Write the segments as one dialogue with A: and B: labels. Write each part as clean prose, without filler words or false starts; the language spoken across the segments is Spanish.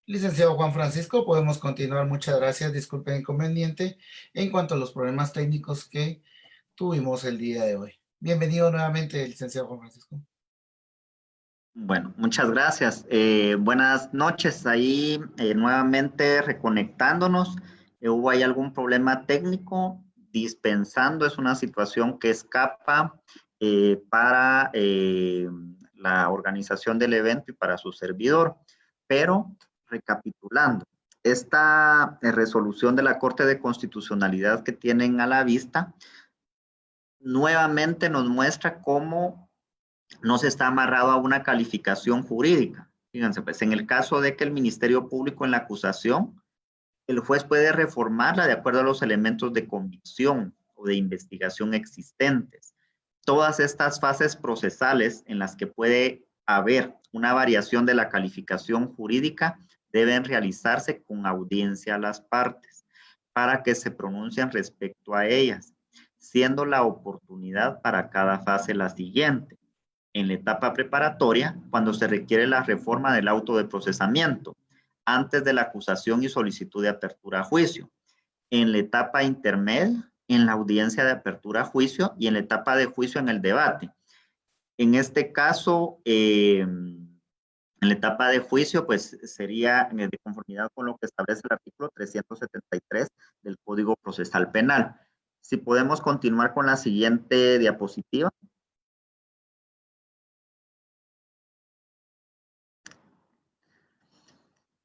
A: Licenciado Juan Francisco, podemos continuar. Muchas gracias. Disculpe el inconveniente en cuanto a los problemas técnicos que tuvimos el día de hoy. Bienvenido nuevamente, licenciado Juan Francisco.
B: Bueno, muchas gracias. Buenas noches. Ahí nuevamente reconectándonos. ¿Hubo ahí algún problema técnico? Dispensando es una situación que escapa para la organización del evento y para su servidor. Pero recapitulando, esta resolución de la Corte de Constitucionalidad que tienen a la vista nuevamente nos muestra cómo no se está amarrado a una calificación jurídica. Fíjense, pues en el caso de que el Ministerio Público en la acusación, el juez puede reformarla de acuerdo a los elementos de convicción o de investigación existentes. Todas estas fases procesales en las que puede haber una variación de la calificación jurídica deben realizarse con audiencia a las partes para que se pronuncien respecto a ellas, siendo la oportunidad para cada fase la siguiente. En la etapa preparatoria, cuando se requiere la reforma del auto de procesamiento, antes de la acusación y solicitud de apertura a juicio. En la etapa intermedia, en la audiencia de apertura a juicio y en la etapa de juicio en el debate. En este caso, en la etapa de juicio, pues sería de conformidad con lo que establece el artículo 373 del Código Procesal Penal. Si podemos continuar con la siguiente diapositiva.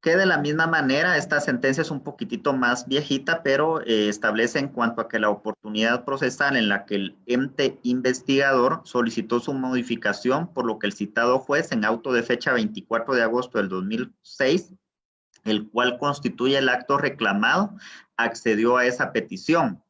B: Que de la misma manera, esta sentencia es un poquitito más viejita, pero establece en cuanto a que la oportunidad procesal en la que el ente investigador solicitó su modificación, por lo que el citado juez en auto de fecha 24 de agosto del 2006, el cual constituye el acto reclamado, accedió a esa petición,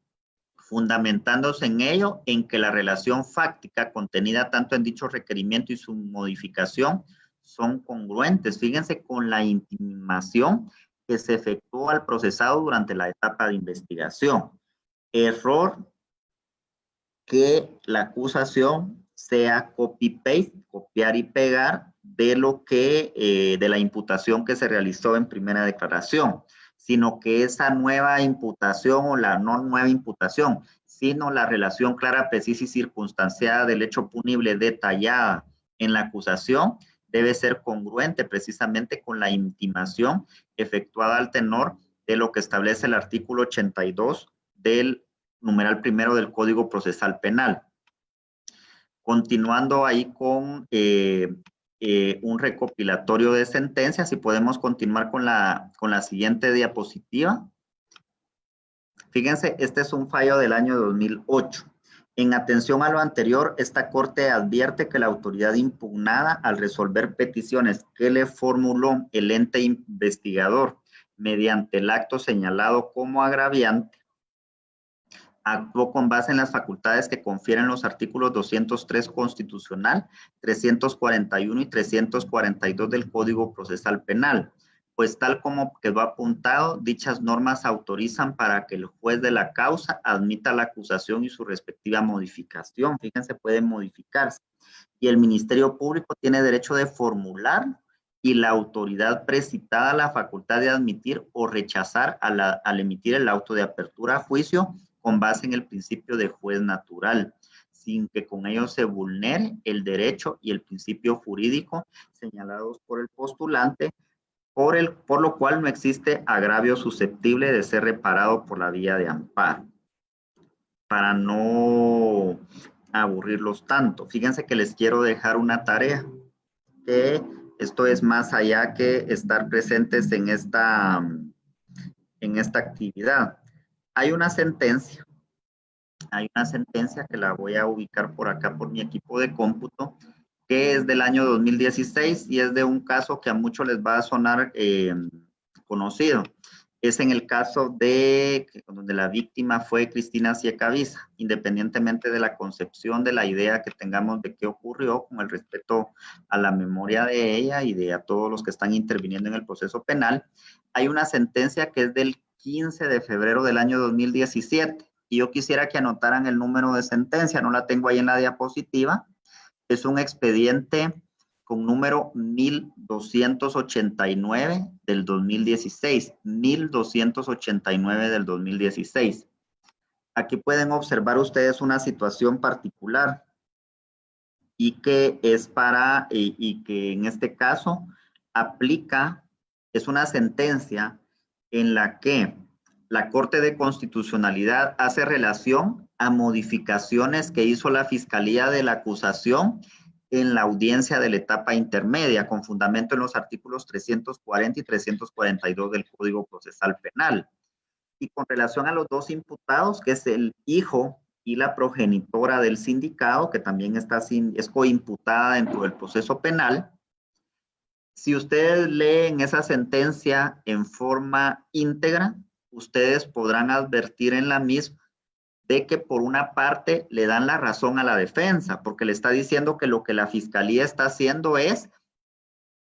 B: fundamentándose en ello en que la relación fáctica contenida tanto en dicho requerimiento y su modificación son congruentes. Fíjense con la intimación que se efectuó al procesado durante la etapa de investigación. Error que la acusación sea copy-paste, copiar y pegar de lo que, de la imputación que se realizó en primera declaración, sino que esa nueva imputación o la no nueva imputación, sino la relación clara, precisa y circunstanciada del hecho punible detallada en la acusación, debe ser congruente precisamente con la intimación efectuada al tenor de lo que establece el artículo 82 del numeral primero del Código Procesal Penal. Continuando ahí con un recopilatorio de sentencias, y podemos continuar con la siguiente diapositiva. Fíjense, este es un fallo del año 2008. En atención a lo anterior, esta Corte advierte que la autoridad impugnada, al resolver peticiones que le formuló el ente investigador mediante el acto señalado como agraviante, actuó con base en las facultades que confieren los artículos 203 constitucional, 341 y 342 del Código Procesal Penal, pues tal como quedó apuntado, dichas normas autorizan para que el juez de la causa admita la acusación y su respectiva modificación. Fíjense, puede modificarse. Y el Ministerio Público tiene derecho de formular y la autoridad precitada la facultad de admitir o rechazar al emitir el auto de apertura a juicio con base en el principio de juez natural, sin que con ello se vulnere el derecho y el principio jurídico señalados por el postulante, por lo cual no existe agravio susceptible de ser reparado por la vía de amparo. Para no aburrirlos tanto, fíjense que les quiero dejar una tarea, que esto es más allá que estar presentes en esta actividad. Hay una sentencia que la voy a ubicar por acá por mi equipo de cómputo, que es del año 2016 y es de un caso que a muchos les va a sonar conocido. Es en el caso de donde la víctima fue Cristina Ciecaviza, independientemente de la concepción, de la idea que tengamos de qué ocurrió, con el respeto a la memoria de ella y de a todos los que están interviniendo en el proceso penal. Hay una sentencia que es del 15 de febrero del año 2017 y yo quisiera que anotaran el número de sentencia, no la tengo ahí en la diapositiva. Es un expediente con número 1289 del 2016. 1289 del 2016. Aquí pueden observar ustedes una situación particular y que es y que en este caso aplica, es una sentencia en la que la Corte de Constitucionalidad hace relación a modificaciones que hizo la Fiscalía de la acusación en la audiencia de la etapa intermedia, con fundamento en los artículos 340 y 342 del Código Procesal Penal. Y con relación a los dos imputados, que es el hijo y la progenitora del sindicado, que también es coimputada dentro del proceso penal, si ustedes leen esa sentencia en forma íntegra, ustedes podrán advertir en la misma de que por una parte le dan la razón a la defensa, porque le está diciendo que lo que la fiscalía está haciendo es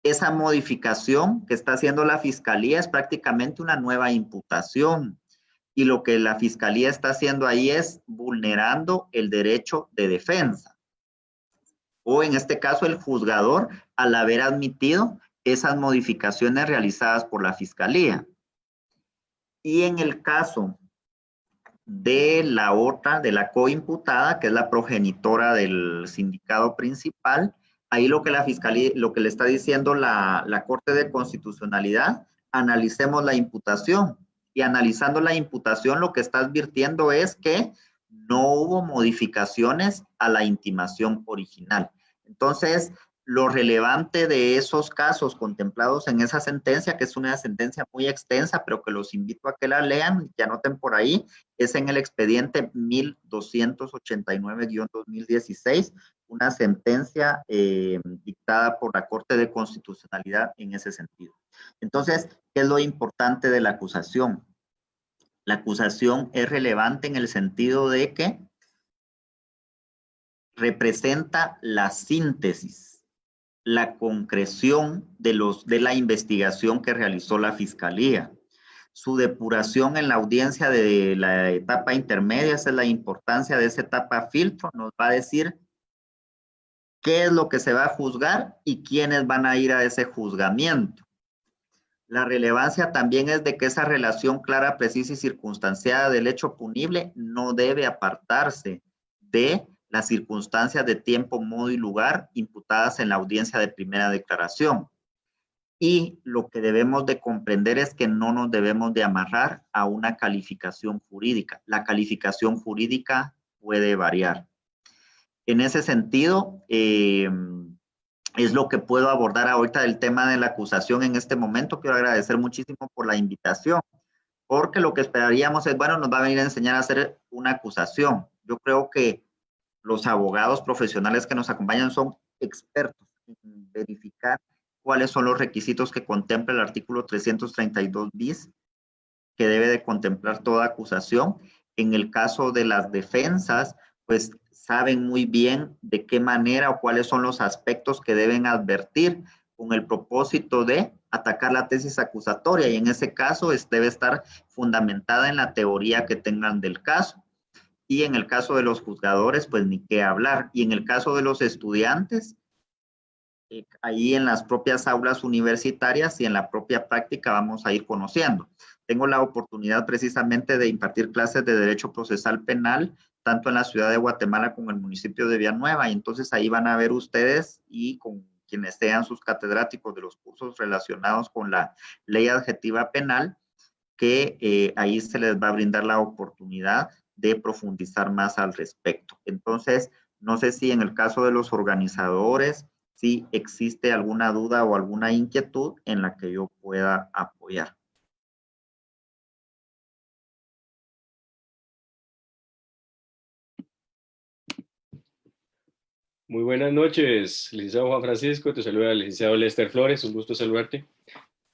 B: esa modificación que está haciendo la fiscalía es prácticamente una nueva imputación. Y lo que la fiscalía está haciendo ahí es vulnerando el derecho de defensa. O en este caso el juzgador al haber admitido esas modificaciones realizadas por la fiscalía. Y en el caso de la otra, de la coimputada, que es la progenitora del sindicado principal, ahí lo que la fiscalía, lo que le está diciendo la Corte de Constitucionalidad, analicemos la imputación. Y analizando la imputación, lo que está advirtiendo es que no hubo modificaciones a la intimación original. Entonces, lo relevante de esos casos contemplados en esa sentencia, que es una sentencia muy extensa, pero que los invito a que la lean, que anoten por ahí, es en el expediente 1289-2016, una sentencia dictada por la Corte de Constitucionalidad en ese sentido. Entonces, ¿qué es lo importante de la acusación? La acusación es relevante en el sentido de que representa la síntesis, la concreción de la investigación que realizó la Fiscalía. Su depuración en la audiencia de la etapa intermedia, esa es la importancia de esa etapa filtro, nos va a decir qué es lo que se va a juzgar y quiénes van a ir a ese juzgamiento. La relevancia también es de que esa relación clara, precisa y circunstanciada del hecho punible no debe apartarse de las circunstancias de tiempo, modo y lugar imputadas en la audiencia de primera declaración. Y lo que debemos de comprender es que no nos debemos de amarrar a una calificación jurídica. La calificación jurídica puede variar. En ese sentido, es lo que puedo abordar ahorita del tema de la acusación en este momento. Quiero agradecer muchísimo por la invitación, porque lo que esperaríamos es, bueno, nos va a venir a enseñar a hacer una acusación. Yo creo que los abogados profesionales que nos acompañan son expertos en verificar cuáles son los requisitos que contempla el artículo 332 bis, que debe de contemplar toda acusación. En el caso de las defensas, pues saben muy bien de qué manera o cuáles son los aspectos que deben advertir con el propósito de atacar la tesis acusatoria, y en ese caso debe estar fundamentada en la teoría que tengan del caso. Y en el caso de los juzgadores, pues ni qué hablar. Y en el caso de los estudiantes, ahí en las propias aulas universitarias y en la propia práctica vamos a ir conociendo. Tengo la oportunidad precisamente de impartir clases de Derecho Procesal Penal, tanto en la ciudad de Guatemala como en el municipio de Villanueva, y entonces ahí van a ver ustedes y con quienes sean sus catedráticos de los cursos relacionados con la ley adjetiva penal, que ahí se les va a brindar la oportunidad de profundizar más al respecto. Entonces, no sé si en el caso de los organizadores, si existe alguna duda o alguna inquietud en la que yo pueda apoyar.
C: Muy buenas noches, licenciado Juan Francisco. Te saluda el licenciado Lester Flores. Un gusto saludarte.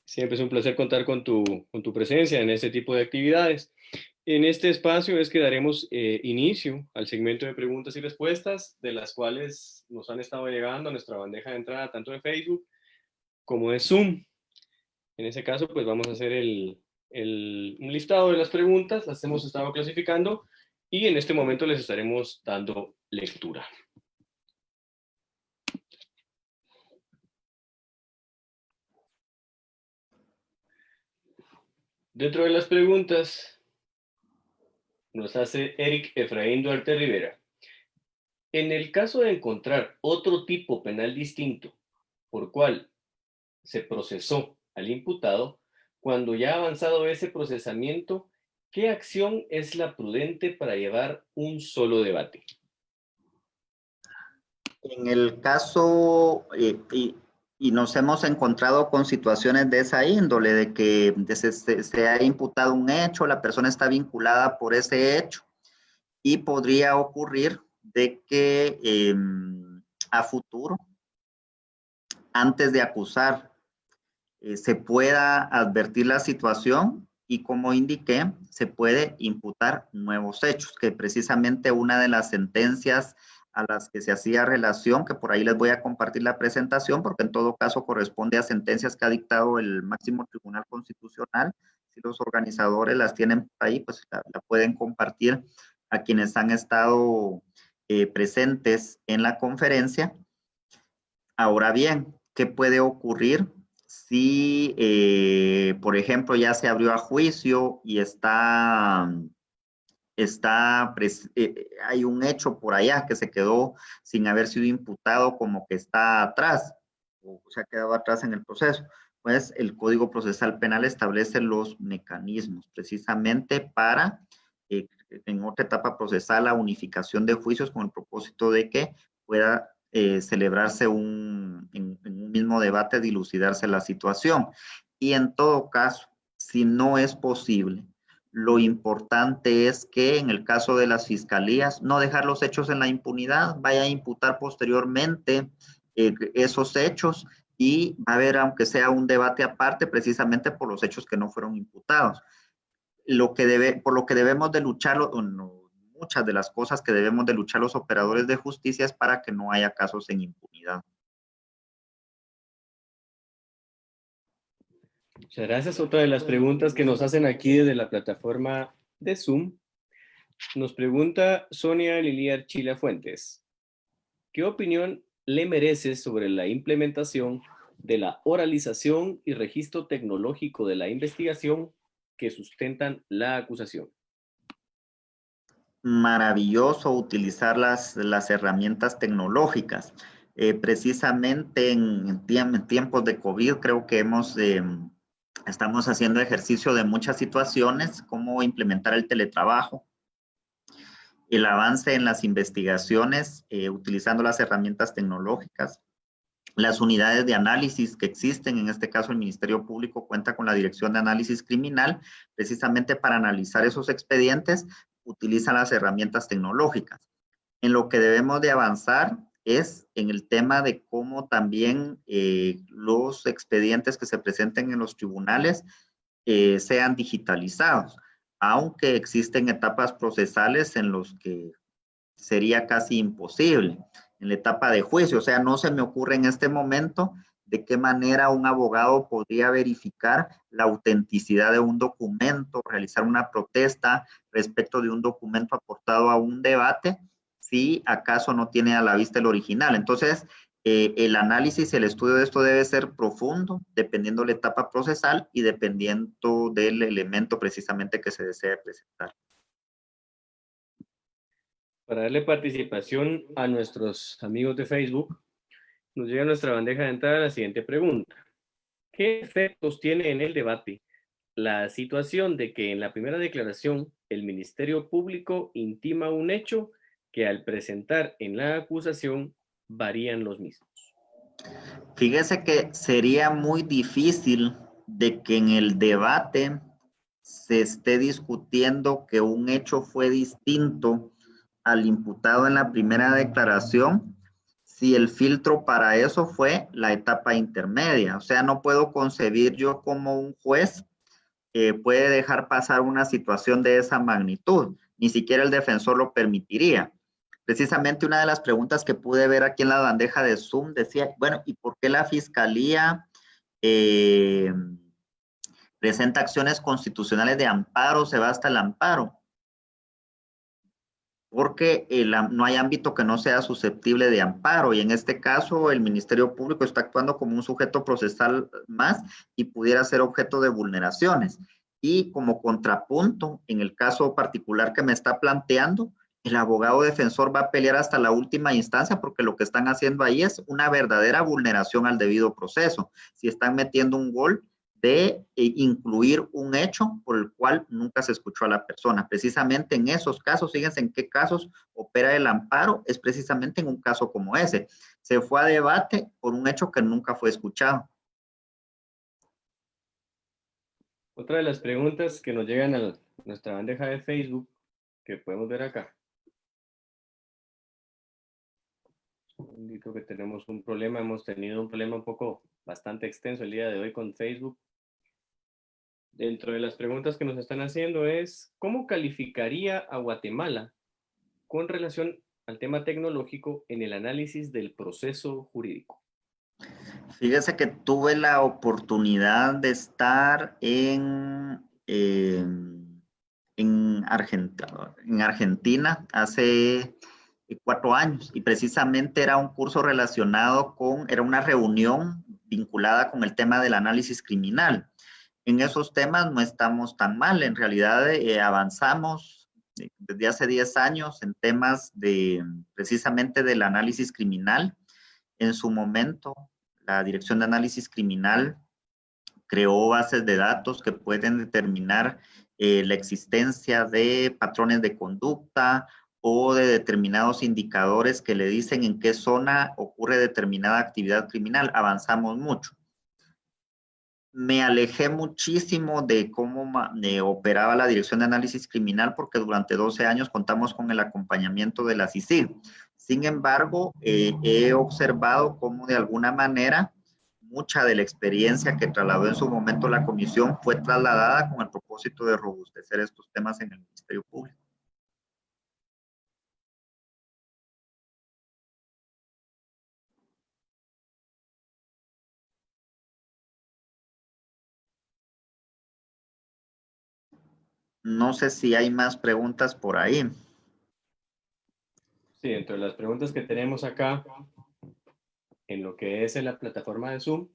C: Siempre es un placer contar con tu presencia en este tipo de actividades. En este espacio es que daremos inicio al segmento de preguntas y respuestas, de las cuales nos han estado llegando a nuestra bandeja de entrada, tanto de Facebook como de Zoom. En ese caso, pues vamos a hacer un listado de las preguntas, las hemos estado clasificando y en este momento les estaremos dando lectura. Dentro de las preguntas, nos hace Eric Efraín Duarte Rivera. En el caso de encontrar otro tipo penal distinto por cual se procesó al imputado, cuando ya ha avanzado ese procesamiento, ¿qué acción es la prudente para llevar un solo debate?
B: En el caso, y nos hemos encontrado con situaciones de esa índole, de que se ha imputado un hecho, la persona está vinculada por ese hecho, y podría ocurrir de que a futuro, antes de acusar, se pueda advertir la situación y, como indiqué, se puede imputar nuevos hechos, que precisamente una de las sentencias a las que se hacía relación, que por ahí les voy a compartir la presentación, porque en todo caso corresponde a sentencias que ha dictado el máximo Tribunal Constitucional. Si los organizadores las tienen por ahí, pues la pueden compartir a quienes han estado presentes en la conferencia. Ahora bien, ¿qué puede ocurrir si, por ejemplo, ya se abrió a juicio y hay un hecho por allá que se quedó sin haber sido imputado, como que está atrás o se ha quedado atrás en el proceso? Pues el Código Procesal Penal establece los mecanismos precisamente para, en otra etapa procesal, la unificación de juicios con el propósito de que pueda celebrarse en un mismo debate, dilucidarse la situación. Y en todo caso, si no es posible, lo importante es que en el caso de las fiscalías, no dejar los hechos en la impunidad, vaya a imputar posteriormente esos hechos, y va a haber, aunque sea un debate aparte, precisamente por los hechos que no fueron imputados. Por lo que debemos de luchar, muchas de las cosas que debemos de luchar los operadores de justicia es para que no haya casos en impunidad.
C: Muchas gracias. Otra de las preguntas que nos hacen aquí desde la plataforma de Zoom, nos pregunta Sonia Lilia Archila Fuentes. ¿Qué opinión le merece sobre la implementación de la oralización y registro tecnológico de la investigación que sustentan la acusación?
B: Maravilloso utilizar las herramientas tecnológicas. Precisamente en tiempos de COVID, creo que estamos haciendo ejercicio de muchas situaciones, cómo implementar el teletrabajo, el avance en las investigaciones utilizando las herramientas tecnológicas, las unidades de análisis que existen. En este caso, el Ministerio Público cuenta con la Dirección de Análisis Criminal, precisamente para analizar esos expedientes, utilizan las herramientas tecnológicas. En lo que debemos de avanzar es en el tema de cómo también los expedientes que se presenten en los tribunales sean digitalizados, aunque existen etapas procesales en los que sería casi imposible. En la etapa de juicio, o sea, no se me ocurre en este momento de qué manera un abogado podría verificar la autenticidad de un documento, realizar una protesta respecto de un documento aportado a un debate, si acaso no tiene a la vista el original. Entonces, el análisis y el estudio de esto debe ser profundo, dependiendo de la etapa procesal y dependiendo del elemento precisamente que se desee presentar.
C: Para darle participación a nuestros amigos de Facebook, nos llega a nuestra bandeja de entrada la siguiente pregunta. ¿Qué efectos tiene en el debate la situación de que en la primera declaración el Ministerio Público intima un hecho que al presentar en la acusación varían los mismos?
B: Fíjese que sería muy difícil de que en el debate se esté discutiendo que un hecho fue distinto al imputado en la primera declaración, si el filtro para eso fue la etapa intermedia. O sea, no puedo concebir yo como un juez puede dejar pasar una situación de esa magnitud. Ni siquiera el defensor lo permitiría. Precisamente una de las preguntas que pude ver aquí en la bandeja de Zoom decía, bueno, ¿y por qué la Fiscalía presenta acciones constitucionales de amparo, se va hasta el amparo? Porque no hay ámbito que no sea susceptible de amparo, y en este caso el Ministerio Público está actuando como un sujeto procesal más y pudiera ser objeto de vulneraciones. Y como contrapunto, en el caso particular que me está planteando, el abogado defensor va a pelear hasta la última instancia porque lo que están haciendo ahí es una verdadera vulneración al debido proceso. Si están metiendo un gol de incluir un hecho por el cual nunca se escuchó a la persona. Precisamente en esos casos, fíjense en qué casos opera el amparo, es precisamente en un caso como ese. Se fue a debate por un hecho que nunca fue escuchado.
C: Otra de las preguntas que nos llegan a nuestra bandeja de Facebook, que podemos ver acá. Indico que tenemos un problema, hemos tenido un problema un poco bastante extenso el día de hoy con Facebook. Dentro de las preguntas que nos están haciendo es, ¿cómo calificaría a Guatemala con relación al tema tecnológico en el análisis del proceso jurídico?
B: Fíjese que tuve la oportunidad de estar en Argentina hace 4 años y precisamente era un curso relacionado con, era una reunión vinculada con el tema del análisis criminal. En esos temas no estamos tan mal, en realidad avanzamos desde hace 10 años en temas de precisamente del análisis criminal. En su momento, la Dirección de Análisis Criminal creó bases de datos que pueden determinar la existencia de patrones de conducta o de determinados indicadores que le dicen en qué zona ocurre determinada actividad criminal. Avanzamos mucho. Me alejé muchísimo de cómo operaba la Dirección de Análisis Criminal porque durante 12 años contamos con el acompañamiento de la CICIG. Sin embargo, he observado cómo de alguna manera mucha de la experiencia que trasladó en su momento la comisión fue trasladada con el propósito de robustecer estos temas en el Ministerio Público. No sé si hay más preguntas por ahí.
C: Sí, entre las preguntas que tenemos acá, en lo que es en la plataforma de Zoom,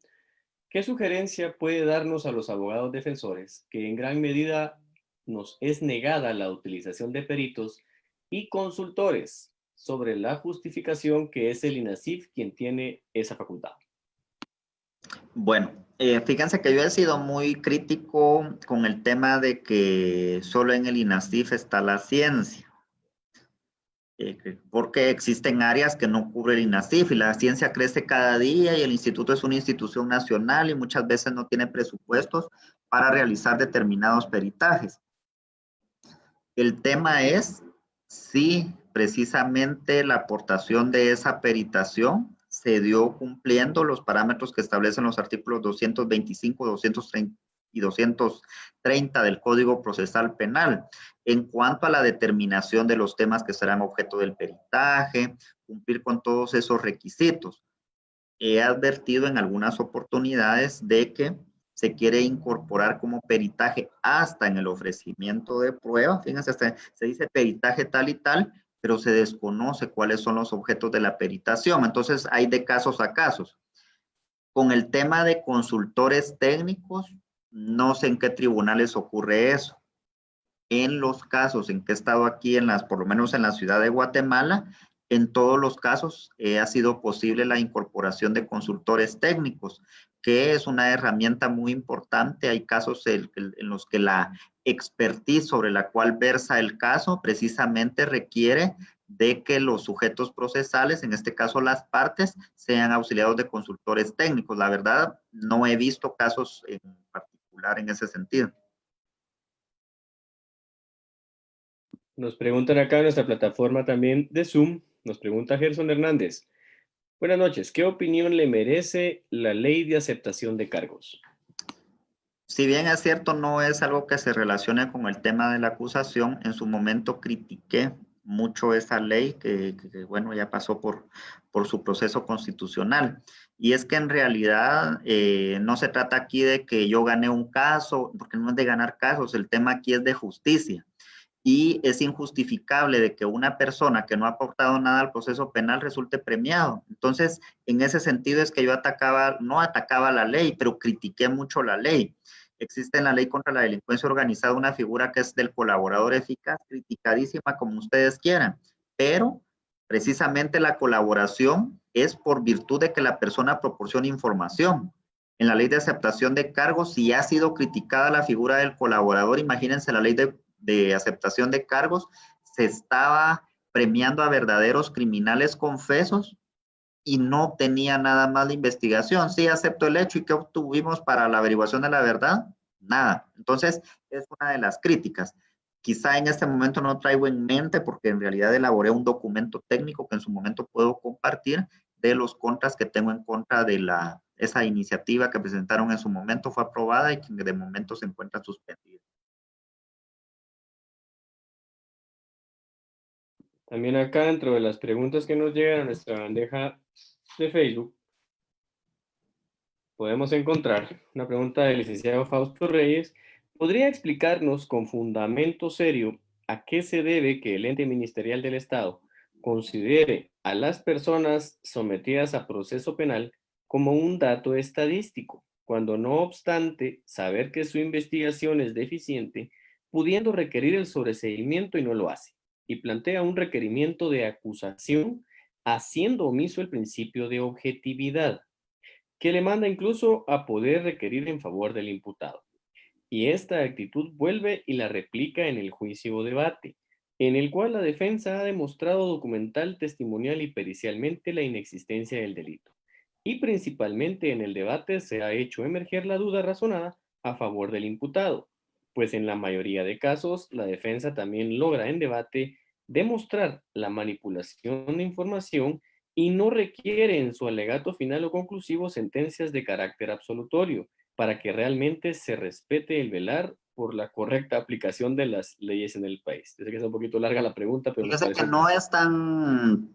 C: ¿qué sugerencia puede darnos a los abogados defensores que en gran medida nos es negada la utilización de peritos y consultores sobre la justificación que es el INASIF quien tiene esa facultad?
B: Bueno, fíjense que yo he sido muy crítico con el tema de que solo en el INASIF está la ciencia. Porque existen áreas que no cubre el INASIF y la ciencia crece cada día y el instituto es una institución nacional y muchas veces no tiene presupuestos para realizar determinados peritajes. El tema es si precisamente la aportación de esa peritación se dio cumpliendo los parámetros que establecen los artículos 225, 230 y 230 del Código Procesal Penal en cuanto a la determinación de los temas que serán objeto del peritaje, cumplir con todos esos requisitos. He advertido en algunas oportunidades de que se quiere incorporar como peritaje hasta en el ofrecimiento de prueba. Fíjense, se dice peritaje tal y tal, pero se desconoce cuáles son los objetos de la peritación. Entonces hay de casos a casos. Con el tema de consultores técnicos, no sé en qué tribunales ocurre eso. En los casos en que he estado aquí, por lo menos en la ciudad de Guatemala, en todos los casos ha sido posible la incorporación de consultores técnicos, que es una herramienta muy importante. Hay casos en los que la expertise sobre la cual versa el caso precisamente requiere de que los sujetos procesales, en este caso las partes, sean auxiliados de consultores técnicos. La verdad, no he visto casos en particular en ese sentido.
C: Nos preguntan acá en nuestra plataforma también de Zoom, nos pregunta Gerson Hernández. Buenas noches, ¿qué opinión le merece la ley de aceptación de cargos?
B: Si bien es cierto, no es algo que se relacione con el tema de la acusación, en su momento critiqué mucho esa ley que bueno, ya pasó por su proceso constitucional. Y es que en realidad no se trata aquí de que yo gané un caso, porque no es de ganar casos, el tema aquí es de justicia. Y es injustificable de que una persona que no ha aportado nada al proceso penal resulte premiado. Entonces, en ese sentido es que yo no atacaba la ley, pero critiqué mucho la ley. existe en la ley contra la delincuencia organizada una figura que es del colaborador eficaz, criticadísima como ustedes quieran, pero precisamente la colaboración es por virtud de que la persona proporciona información. En la ley de aceptación de cargos, si ha sido criticada la figura del colaborador, imagínense la ley de aceptación de cargos, se estaba premiando a verdaderos criminales confesos y no tenía nada más de investigación. Sí, acepto el hecho. ¿Y qué obtuvimos para la averiguación de la verdad? Nada. Entonces, es una de las críticas. Quizá en este momento no traigo en mente porque en realidad elaboré un documento técnico que en su momento puedo compartir de los contras que tengo en contra de esa iniciativa que presentaron en su momento, fue aprobada y que de momento se encuentra suspendida.
C: También acá dentro de las preguntas que nos llegan a nuestra bandeja de Facebook, podemos encontrar una pregunta del licenciado Fausto Reyes. ¿Podría explicarnos con fundamento serio a qué se debe que el ente ministerial del Estado considere a las personas sometidas a proceso penal como un dato estadístico, cuando no obstante saber que su investigación es deficiente, pudiendo requerir el sobreseimiento y no lo hace? Y plantea un requerimiento de acusación haciendo omiso el principio de objetividad, que le manda incluso a poder requerir en favor del imputado. Y esta actitud vuelve y la replica en el juicio o debate, en el cual la defensa ha demostrado documental, testimonial y pericialmente la inexistencia del delito. Y principalmente en el debate se ha hecho emerger la duda razonada a favor del imputado, pues en la mayoría de casos la defensa también logra en debate demostrar la manipulación de información y no requiere en su alegato final o conclusivo sentencias de carácter absolutorio, para que realmente se respete el velar por la correcta aplicación de las leyes en el país. Sé que es un poquito larga la pregunta, pero
B: Fíjese que no es tan,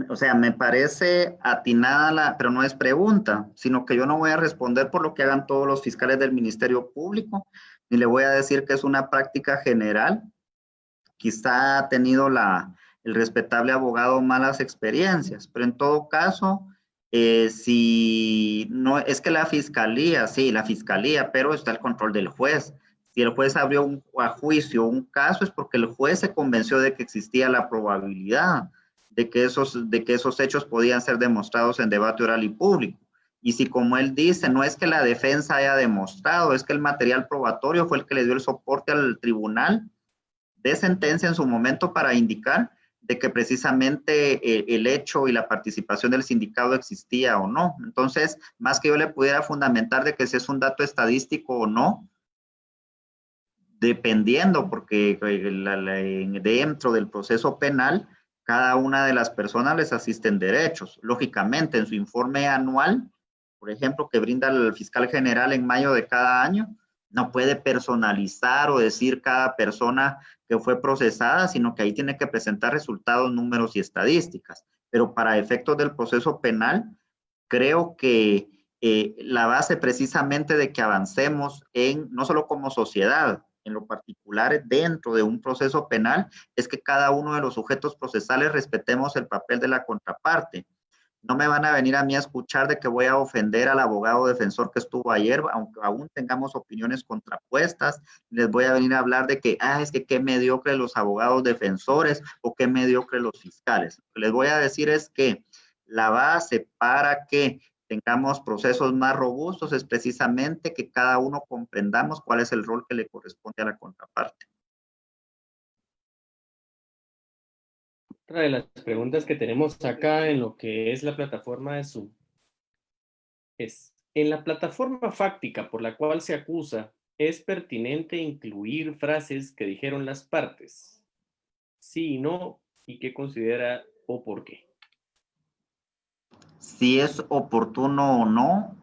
B: o sea, me parece atinada pero no es pregunta, sino que yo no voy a responder por lo que hagan todos los fiscales del Ministerio Público, ni le voy a decir que es una práctica general. Quizá ha tenido el respetable abogado malas experiencias, pero en todo caso, si no, es que la fiscalía, sí, la fiscalía, pero está el control del juez. Si el juez abrió a juicio un caso es porque el juez se convenció de que existía la probabilidad de que esos hechos podían ser demostrados en debate oral y público. Y si, como él dice, no es que la defensa haya demostrado, es que el material probatorio fue el que le dio el soporte al tribunal de sentencia en su momento para indicar de que precisamente el hecho y la participación del sindicado existía o no. Entonces, más que yo le pudiera fundamentar de que si es un dato estadístico o no, dependiendo, porque dentro del proceso penal, cada una de las personas les asisten derechos. Lógicamente, en su informe anual, por ejemplo, que brinda el fiscal general en mayo de cada año, no puede personalizar o decir cada persona que fue procesada, sino que ahí tiene que presentar resultados, números y estadísticas. Pero para efectos del proceso penal, creo que la base precisamente de que avancemos no solo como sociedad, en lo particular dentro de un proceso penal, es que cada uno de los sujetos procesales respetemos el papel de la contraparte. No me van a venir a mí a escuchar de que voy a ofender al abogado defensor que estuvo ayer, aunque aún tengamos opiniones contrapuestas. Les voy a venir a hablar de que, es que qué mediocre los abogados defensores o qué mediocre los fiscales. Lo que les voy a decir es que la base para que tengamos procesos más robustos es precisamente que cada uno comprendamos cuál es el rol que le corresponde a la contraparte.
C: Otra de las preguntas que tenemos acá en lo que es la plataforma de Zoom es, en la plataforma fáctica por la cual se acusa, ¿es pertinente incluir frases que dijeron las partes? Sí y no, ¿y qué considera o por qué?
B: Si es oportuno o no,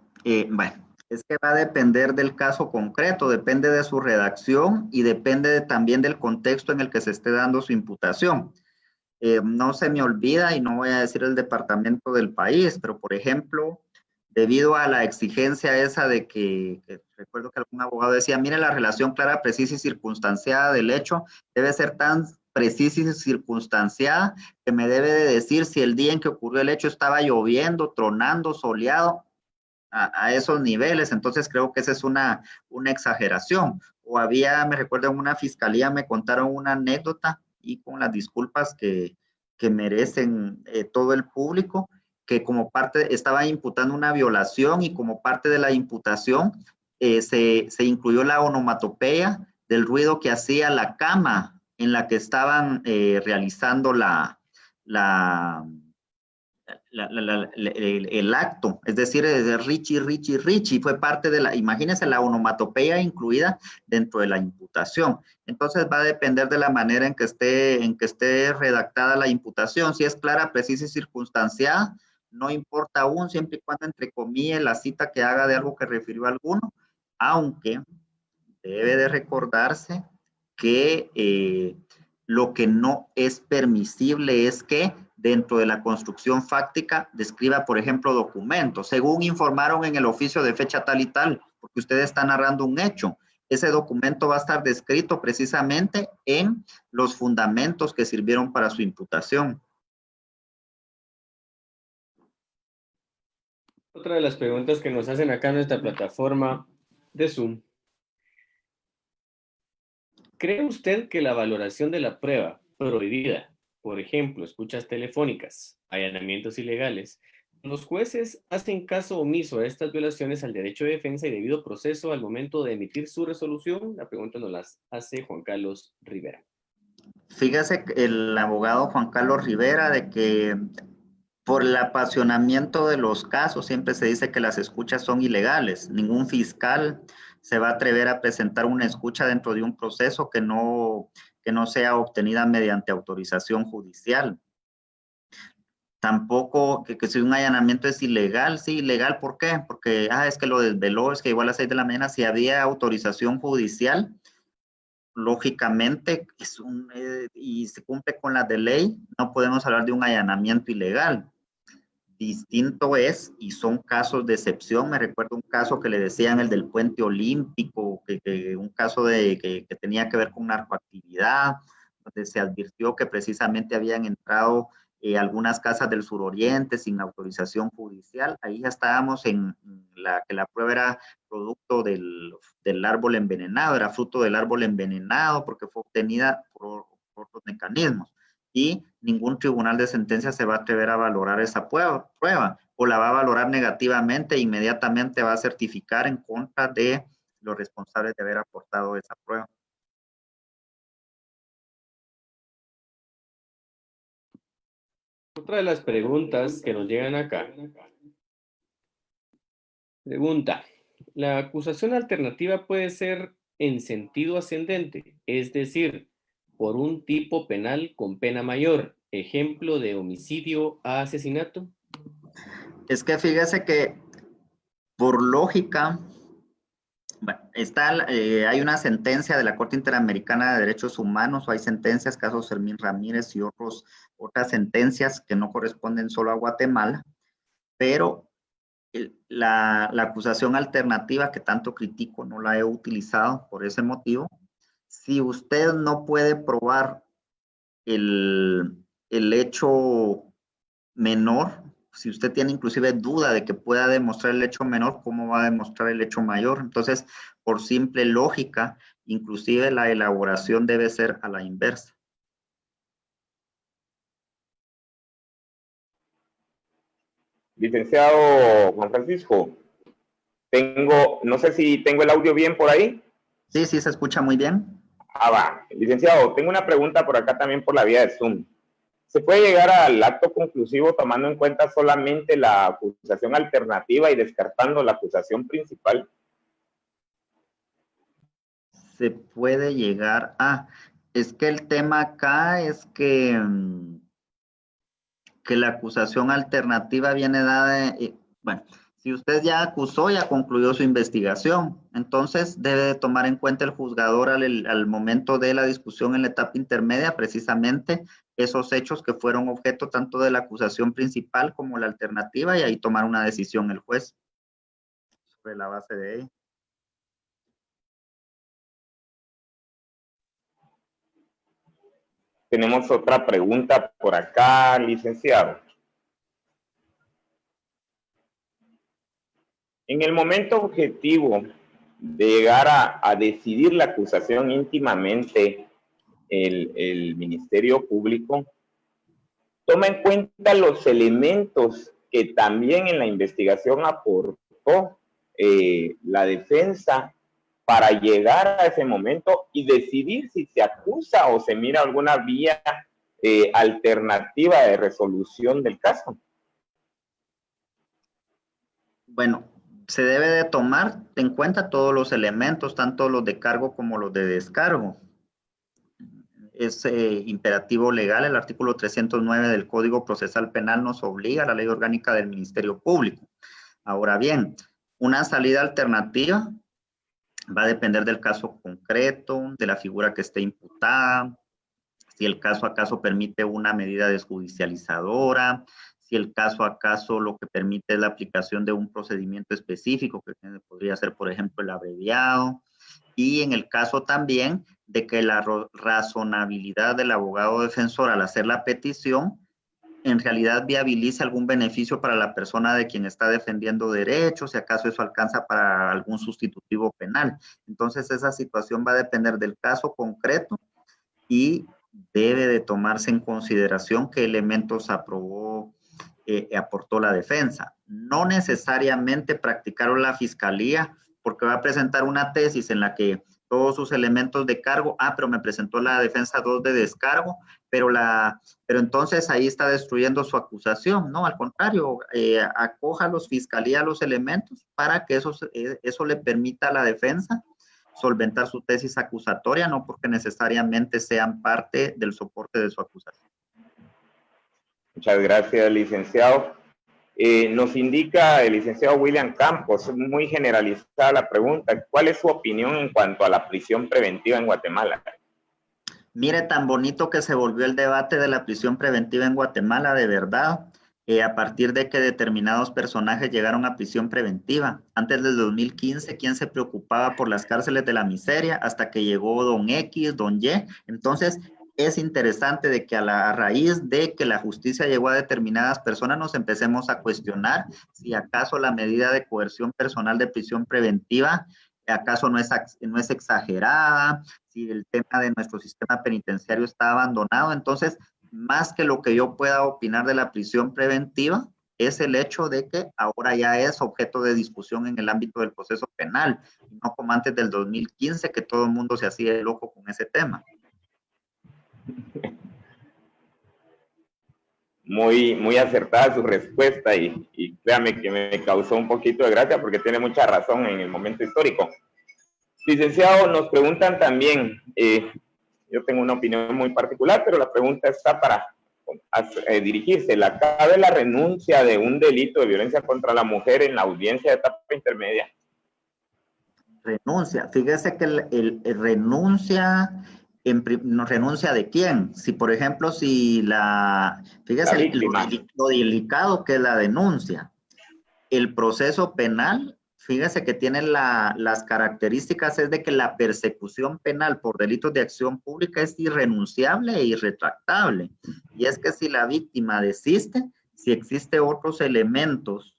B: bueno, es que va a depender del caso concreto, depende de su redacción y depende también del contexto en el que se esté dando su imputación. No se me olvida, y no voy a decir el departamento del país, pero por ejemplo, debido a la exigencia esa de que recuerdo que algún abogado decía, mire, la relación clara, precisa y circunstanciada del hecho debe ser tan precisa y circunstanciada que me debe de decir si el día en que ocurrió el hecho estaba lloviendo, tronando, soleado. a esos niveles, entonces creo que esa es una exageración. O me recuerdo en una fiscalía me contaron una anécdota, y con las disculpas que merecen todo el público, que como parte, estaba imputando una violación y como parte de la imputación se incluyó la onomatopeya del ruido que hacía la cama en la que estaban realizando el acto, es decir, de Richie, fue parte de imagínense la onomatopeya incluida dentro de la imputación. Entonces va a depender de la manera en que esté redactada la imputación. Si es clara, precisa y circunstanciada, no importa aún, siempre y cuando entre comillas la cita que haga de algo que refirió a alguno, aunque debe de recordarse que lo que no es permisible es que dentro de la construcción fáctica describa, por ejemplo, documentos, según informaron en el oficio de fecha tal y tal, porque usted está narrando un hecho. Ese documento va a estar descrito precisamente en los fundamentos que sirvieron para su imputación.
C: Otra de las preguntas que nos hacen acá en nuestra plataforma de Zoom. ¿Cree usted que la valoración de la prueba prohibida, por ejemplo, escuchas telefónicas, allanamientos ilegales, los jueces hacen caso omiso a estas violaciones al derecho de defensa y debido proceso al momento de emitir su resolución? La pregunta nos la hace Juan Carlos Rivera.
B: Fíjese el abogado Juan Carlos Rivera de que por el apasionamiento de los casos siempre se dice que las escuchas son ilegales. Ningún fiscal se va a atrever a presentar una escucha dentro de un proceso que no sea obtenida mediante autorización judicial. Tampoco que si un allanamiento es ilegal, sí, ilegal, ¿por qué? Porque, es que lo desveló, es que igual a las 6 de la mañana, si había autorización judicial, lógicamente, y se cumple con la de ley, no podemos hablar de un allanamiento ilegal. Distinto es, y son casos de excepción, me recuerdo un caso que le decían el del puente olímpico, un caso que tenía que ver con narcoactividad, donde se advirtió que precisamente habían entrado algunas casas del suroriente sin autorización judicial. Ahí ya estábamos que la prueba era producto del árbol envenenado, era fruto del árbol envenenado porque fue obtenida por otros mecanismos. Y ningún tribunal de sentencia se va a atrever a valorar esa prueba o la va a valorar negativamente e inmediatamente va a certificar en contra de los responsables de haber aportado esa prueba.
C: Otra de las preguntas que nos llegan acá. Pregunta, ¿la acusación alternativa puede ser en sentido ascendente? Es decir, por un tipo penal con pena mayor, ejemplo de homicidio a asesinato.
B: Es que fíjese que por lógica, hay una sentencia de la Corte Interamericana de Derechos Humanos, o hay sentencias, casos Fermín Ramírez y otras sentencias que no corresponden solo a Guatemala, pero la acusación alternativa que tanto critico no la he utilizado por ese motivo. Si usted no puede probar el hecho menor, si usted tiene inclusive duda de que pueda demostrar el hecho menor, ¿cómo va a demostrar el hecho mayor? Entonces, por simple lógica, inclusive la elaboración debe ser a la inversa.
D: Licenciado Juan Francisco, no sé si tengo el audio bien por ahí.
B: Sí, se escucha muy bien.
D: Va. Licenciado, tengo una pregunta por acá también por la vía de Zoom. ¿Se puede llegar al acto conclusivo tomando en cuenta solamente la acusación alternativa y descartando la acusación principal?
B: Se puede llegar a... Es que el tema acá es que la acusación alternativa viene dada... bueno, si usted ya acusó, ya concluyó su investigación, entonces debe de tomar en cuenta el juzgador al momento de la discusión en la etapa intermedia precisamente esos hechos que fueron objeto tanto de la acusación principal como la alternativa, y ahí tomar una decisión el juez sobre la base de ello.
D: Tenemos otra pregunta por acá, licenciado. En el momento objetivo de llegar a decidir la acusación íntimamente, el Ministerio Público toma en cuenta los elementos que también en la investigación aportó la defensa para llegar a ese momento y decidir si se acusa o se mira alguna vía alternativa de resolución del caso.
B: Bueno, se debe de tomar en cuenta todos los elementos, tanto los de cargo como los de descargo. Es imperativo legal, el artículo 309 del Código Procesal Penal nos obliga a la Ley Orgánica del Ministerio Público. Ahora bien, una salida alternativa va a depender del caso concreto, de la figura que esté imputada, si el caso acaso permite una medida desjudicializadora, si el caso acaso lo que permite es la aplicación de un procedimiento específico, que podría ser, por ejemplo, el abreviado, y en el caso también de que la razonabilidad del abogado defensor al hacer la petición en realidad viabilice algún beneficio para la persona de quien está defendiendo derechos, si acaso eso alcanza para algún sustitutivo penal. Entonces esa situación va a depender del caso concreto y debe de tomarse en consideración qué elementos aportó la defensa. No necesariamente practicaron la fiscalía porque va a presentar una tesis en la que todos sus elementos de cargo, pero me presentó la defensa 2 de descargo, pero entonces ahí está destruyendo su acusación, ¿no? Al contrario, acoja a los fiscalía los elementos para que eso le permita a la defensa solventar su tesis acusatoria, no porque necesariamente sean parte del soporte de su acusación.
D: Muchas gracias, licenciado. Nos indica el licenciado William Campos, muy generalizada la pregunta, ¿cuál es su opinión en cuanto a la prisión preventiva en Guatemala?
B: Mire, tan bonito que se volvió el debate de la prisión preventiva en Guatemala, de verdad, a partir de que determinados personajes llegaron a prisión preventiva. Antes del 2015, ¿quién se preocupaba por las cárceles de la miseria? Hasta que llegó don X, don Y. Entonces, es interesante de que a raíz de que la justicia llegó a determinadas personas nos empecemos a cuestionar si acaso la medida de coerción personal de prisión preventiva acaso no es exagerada, si el tema de nuestro sistema penitenciario está abandonado. Entonces, más que lo que yo pueda opinar de la prisión preventiva, es el hecho de que ahora ya es objeto de discusión en el ámbito del proceso penal, no como antes del 2015, que todo el mundo se hacía el ojo con ese tema.
D: Muy acertada su respuesta y créame que me causó un poquito de gracia porque tiene mucha razón en el momento histórico. Licenciado, nos preguntan también, yo tengo una opinión muy particular, pero la pregunta está para dirigirse. ¿Cabe la renuncia de un delito de violencia contra la mujer en la audiencia de etapa intermedia?
B: Renuncia, fíjese que el renuncia... ¿No renuncia de quién? Si, por ejemplo, fíjese lo delicado que es la denuncia. El proceso penal, fíjese que tiene las características es de que la persecución penal por delitos de acción pública es irrenunciable e irretractable. Y es que si la víctima desiste, si existe otros elementos,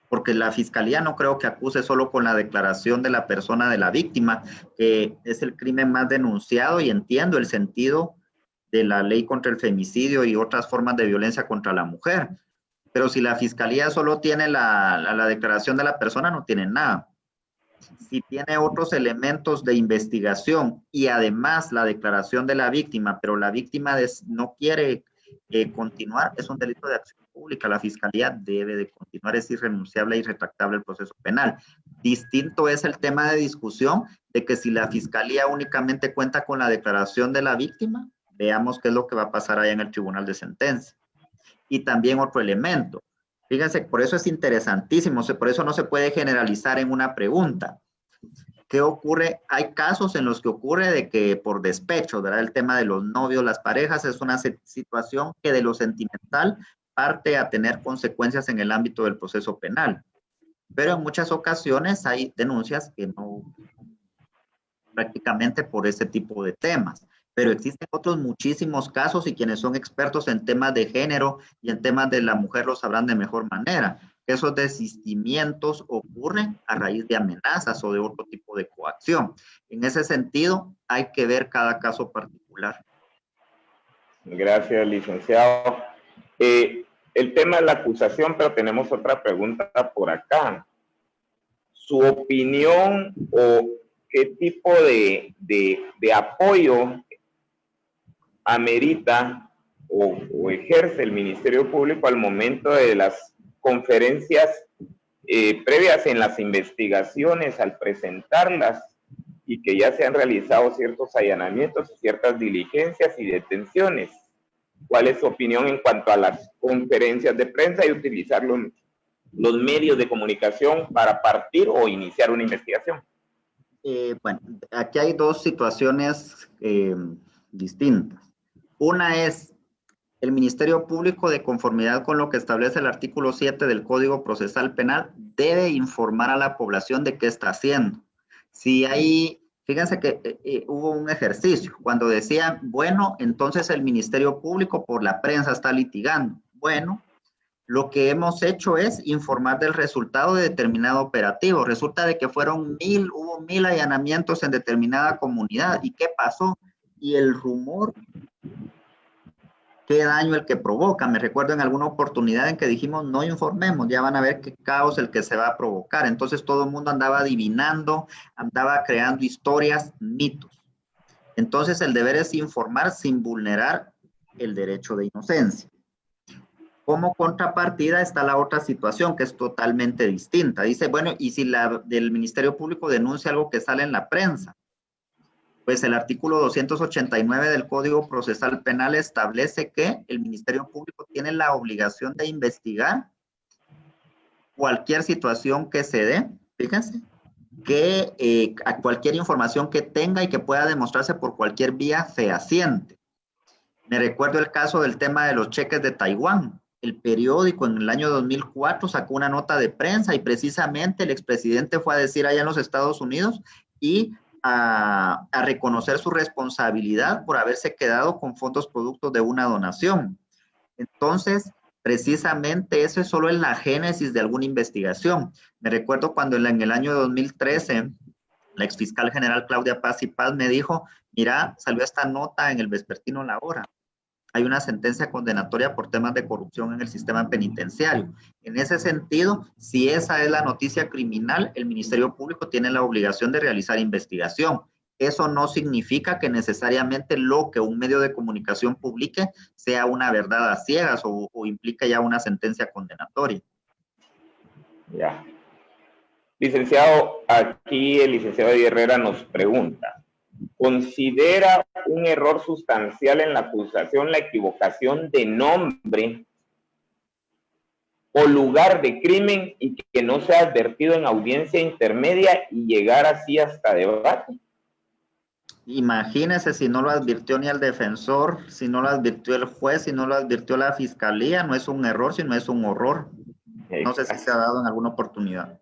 B: porque la fiscalía no creo que acuse solo con la declaración de la persona de la víctima, que es el crimen más denunciado, y entiendo el sentido de la ley contra el femicidio y otras formas de violencia contra la mujer. Pero si la fiscalía solo tiene la declaración de la persona, no tiene nada. Si tiene otros elementos de investigación y además la declaración de la víctima, pero la víctima no quiere continuar, es un delito de acción pública. La fiscalía debe de continuar, es irrenunciable e irretractable el proceso penal. Distinto es el tema de discusión de que si la fiscalía únicamente cuenta con la declaración de la víctima, veamos qué es lo que va a pasar allá en el tribunal de sentencia. Y también otro elemento, fíjense, por eso es interesantísimo, por eso no se puede generalizar en una pregunta. ¿Qué ocurre? Hay casos en los que ocurre de que por despecho, ¿verdad? El tema de los novios, las parejas, es una situación que de lo sentimental parte a tener consecuencias en el ámbito del proceso penal. Pero en muchas ocasiones hay denuncias que no, prácticamente por ese tipo de temas. Pero existen otros muchísimos casos y quienes son expertos en temas de género y en temas de la mujer lo sabrán de mejor manera, esos desistimientos ocurren a raíz de amenazas o de otro tipo de coacción. En ese sentido, hay que ver cada caso particular.
D: Gracias, licenciado. El tema es la acusación, pero tenemos otra pregunta por acá. ¿Su opinión o qué tipo de apoyo amerita o ejerce el Ministerio Público al momento de las conferencias previas en las investigaciones, al presentarlas y que ya se han realizado ciertos allanamientos, ciertas diligencias y detenciones? ¿Cuál es su opinión en cuanto a las conferencias de prensa y utilizar los medios de comunicación para partir o iniciar una investigación?
B: Bueno, aquí hay dos situaciones distintas. Una es el Ministerio Público, de conformidad con lo que establece el artículo 7 del Código Procesal Penal, debe informar a la población de qué está haciendo. Si hay, fíjense que hubo un ejercicio cuando decían, bueno, entonces el Ministerio Público por la prensa está litigando. Bueno, lo que hemos hecho es informar del resultado de determinado operativo. Resulta de que hubo 1000 allanamientos en determinada comunidad. ¿Y qué pasó? Y el rumor, qué daño el que provoca. Me recuerdo en alguna oportunidad en que dijimos, no informemos, ya van a ver qué caos el que se va a provocar. Entonces todo el mundo andaba adivinando, andaba creando historias, mitos. Entonces el deber es informar sin vulnerar el derecho de inocencia. Como contrapartida está la otra situación que es totalmente distinta. Dice, bueno, y si del Ministerio Público denuncia algo que sale en la prensa, pues el artículo 289 del Código Procesal Penal establece que el Ministerio Público tiene la obligación de investigar cualquier situación que se dé, fíjense, que a cualquier información que tenga y que pueda demostrarse por cualquier vía fehaciente. Me recuerdo el caso del tema de los cheques de Taiwán. El periódico en el año 2004 sacó una nota de prensa y precisamente el expresidente fue a decir allá en los Estados Unidos y a reconocer su responsabilidad por haberse quedado con fondos producto de una donación. Entonces, precisamente eso es solo en la génesis de alguna investigación. Me recuerdo cuando en el año 2013, la exfiscal general Claudia Paz y Paz me dijo, mira, salió esta nota en el vespertino La Hora. Hay una sentencia condenatoria por temas de corrupción en el sistema penitenciario. En ese sentido, si esa es la noticia criminal, el Ministerio Público tiene la obligación de realizar investigación. Eso no significa que necesariamente lo que un medio de comunicación publique sea una verdad a ciegas o implique ya una sentencia condenatoria.
D: Ya. Licenciado, aquí el licenciado Herrera nos pregunta, ¿considera un error sustancial en la acusación la equivocación de nombre o lugar de crimen y que no sea advertido en audiencia intermedia y llegar así hasta debate?
B: Imagínese si no lo advirtió ni el defensor, si no lo advirtió el juez, si no lo advirtió la fiscalía, no es un error, sino es un horror. No sé si se ha dado en alguna oportunidad.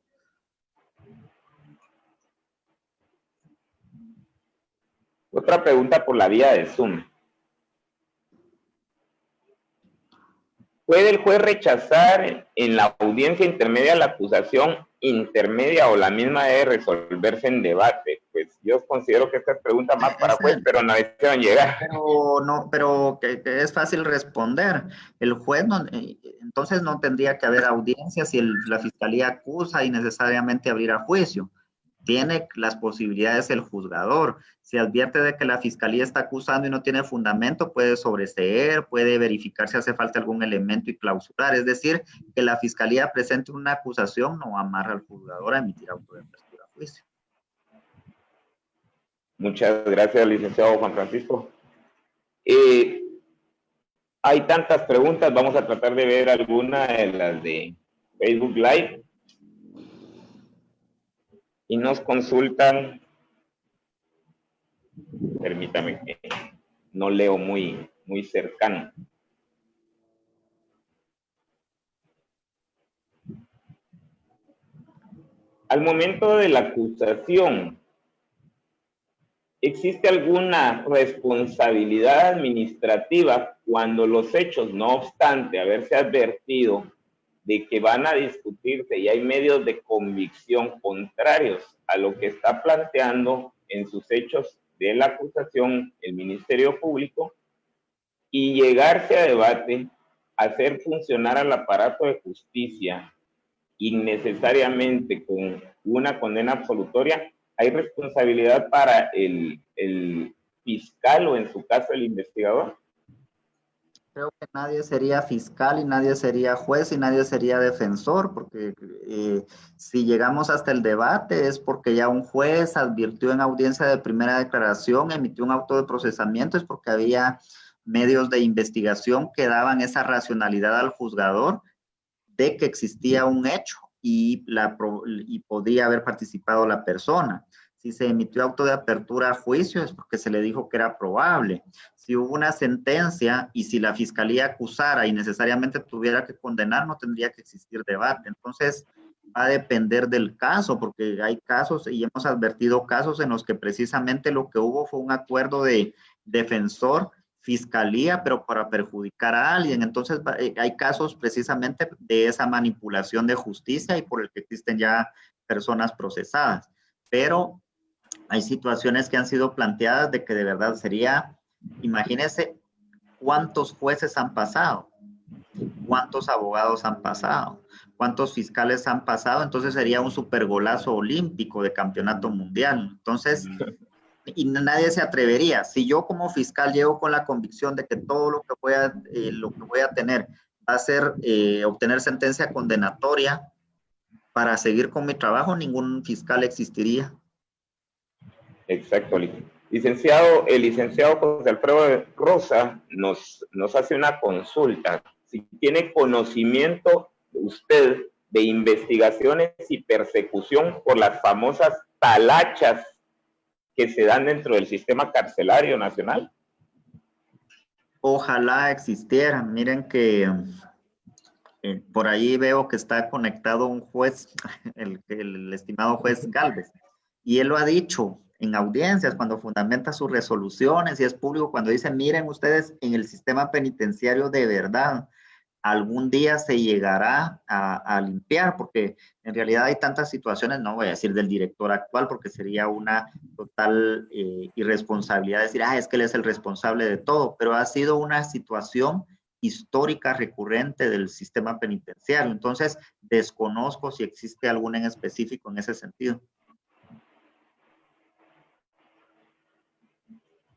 D: Otra pregunta por la vía de Zoom. ¿Puede el juez rechazar en la audiencia intermedia la acusación intermedia o la misma debe resolverse en debate? Pues yo considero que esta es pregunta más para juez, pero no desean llegar.
B: Pero que es fácil responder. El juez entonces no tendría que haber audiencia si la fiscalía acusa y necesariamente abrir a juicio. Tiene las posibilidades el juzgador. Si advierte de que la fiscalía está acusando y no tiene fundamento, puede sobreseer, puede verificar si hace falta algún elemento y clausurar. Es decir, que la fiscalía presente una acusación no amarra al juzgador a emitir auto de apertura a juicio.
D: Muchas gracias, licenciado Juan Francisco. Hay tantas preguntas, vamos a tratar de ver alguna de las de Facebook Live. Y nos consultan, permítame que no leo muy cercano. Al momento de la acusación, ¿existe alguna responsabilidad administrativa cuando los hechos, no obstante haberse advertido de que van a discutirse y hay medios de convicción contrarios a lo que está planteando en sus hechos de la acusación el Ministerio Público, y llegarse a debate, hacer funcionar al aparato de justicia innecesariamente con una condena absolutoria, hay responsabilidad para el fiscal o en su caso el investigador.
B: Creo que nadie sería fiscal y nadie sería juez y nadie sería defensor, porque si llegamos hasta el debate es porque ya un juez advirtió en audiencia de primera declaración, emitió un auto de procesamiento, es porque había medios de investigación que daban esa racionalidad al juzgador de que existía un hecho y podía haber participado la persona. Si se emitió auto de apertura a juicio es porque se le dijo que era probable. Si hubo una sentencia y si la fiscalía acusara y necesariamente tuviera que condenar, no tendría que existir debate. Entonces, va a depender del caso, porque hay casos y hemos advertido casos en los que precisamente lo que hubo fue un acuerdo de defensor fiscalía, pero para perjudicar a alguien. Entonces, hay casos precisamente de esa manipulación de justicia y por el que existen ya personas procesadas. Pero hay situaciones que han sido planteadas de que de verdad sería, imagínense cuántos jueces han pasado, cuántos abogados han pasado, cuántos fiscales han pasado, entonces sería un supergolazo olímpico de campeonato mundial. Entonces, y nadie se atrevería. Si yo como fiscal llego con la convicción de que todo lo que voy a tener va a ser obtener sentencia condenatoria para seguir con mi trabajo, ningún fiscal existiría.
D: Exacto. Licenciado, el licenciado José Alfredo Rosa nos hace una consulta. Si tiene conocimiento usted de investigaciones y persecución por las famosas talachas que se dan dentro del sistema carcelario nacional.
B: Ojalá existieran. Miren que por ahí veo que está conectado un juez, el estimado juez Gálvez, y él lo ha dicho en audiencias cuando fundamenta sus resoluciones y es público cuando dice, miren ustedes, en el sistema penitenciario de verdad, algún día se llegará a limpiar, porque en realidad hay tantas situaciones, no voy a decir del director actual, porque sería una total irresponsabilidad decir, es que él es el responsable de todo, pero ha sido una situación histórica recurrente del sistema penitenciario. Entonces, desconozco si existe alguna en específico en ese sentido.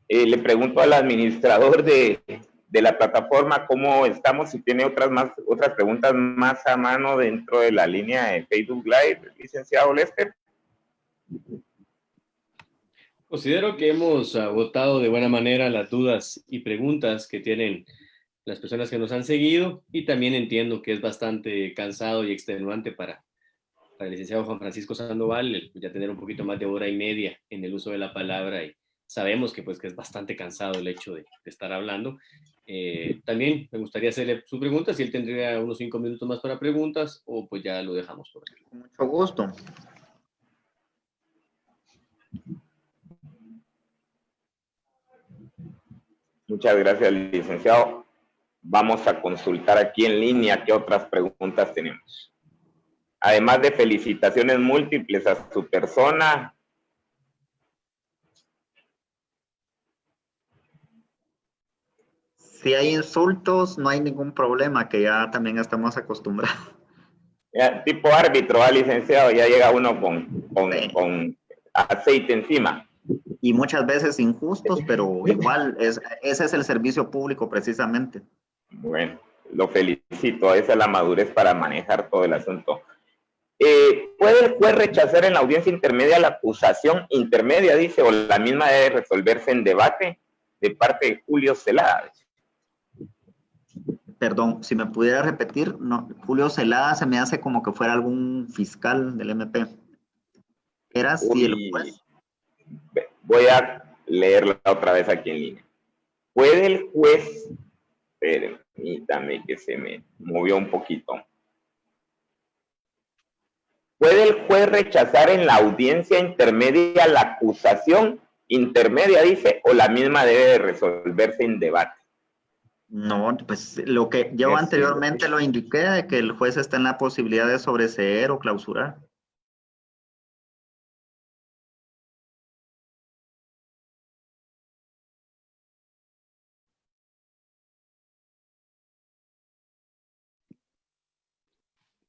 D: Le pregunto al administrador de la plataforma cómo estamos, si tiene otras preguntas más a mano dentro de la línea de Facebook Live, licenciado Lester.
C: Considero que hemos agotado de buena manera las dudas y preguntas que tienen las personas que nos han seguido, y también entiendo que es bastante cansado y extenuante para el licenciado Juan Francisco Sandoval ya tener un poquito más de hora y media en el uso de la palabra, y sabemos que es bastante cansado el hecho de estar hablando. También me gustaría hacerle su pregunta, si él tendría unos 5 minutos más para preguntas, o pues ya lo dejamos por aquí.
B: Con mucho gusto.
D: Muchas gracias, licenciado. Vamos a consultar aquí en línea qué otras preguntas tenemos. Además de felicitaciones múltiples a su persona,
B: si hay insultos, no hay ningún problema, que ya también estamos acostumbrados.
D: ya, tipo árbitro, licenciado, ya llega uno con aceite encima.
B: Y muchas veces injustos, pero igual, ese es el servicio público precisamente.
D: Bueno, lo felicito, esa es la madurez para manejar todo el asunto. ¿Puede el juez rechazar en la audiencia intermedia la acusación intermedia, dice, o la misma debe resolverse en debate de parte de Julio Celada?
B: Perdón, si me pudiera repetir, no, Julio Celada se me hace como que fuera algún fiscal del MP. ¿Era si el juez?
D: Voy a leerla otra vez aquí en línea. ¿Puede el juez, permítame que se me movió un poquito, ¿puede el juez rechazar en la audiencia intermedia la acusación intermedia, dice, o la misma debe de resolverse en debate?
B: No, pues lo que yo anteriormente lo indiqué, de que el juez está en la posibilidad de sobreseer o clausurar.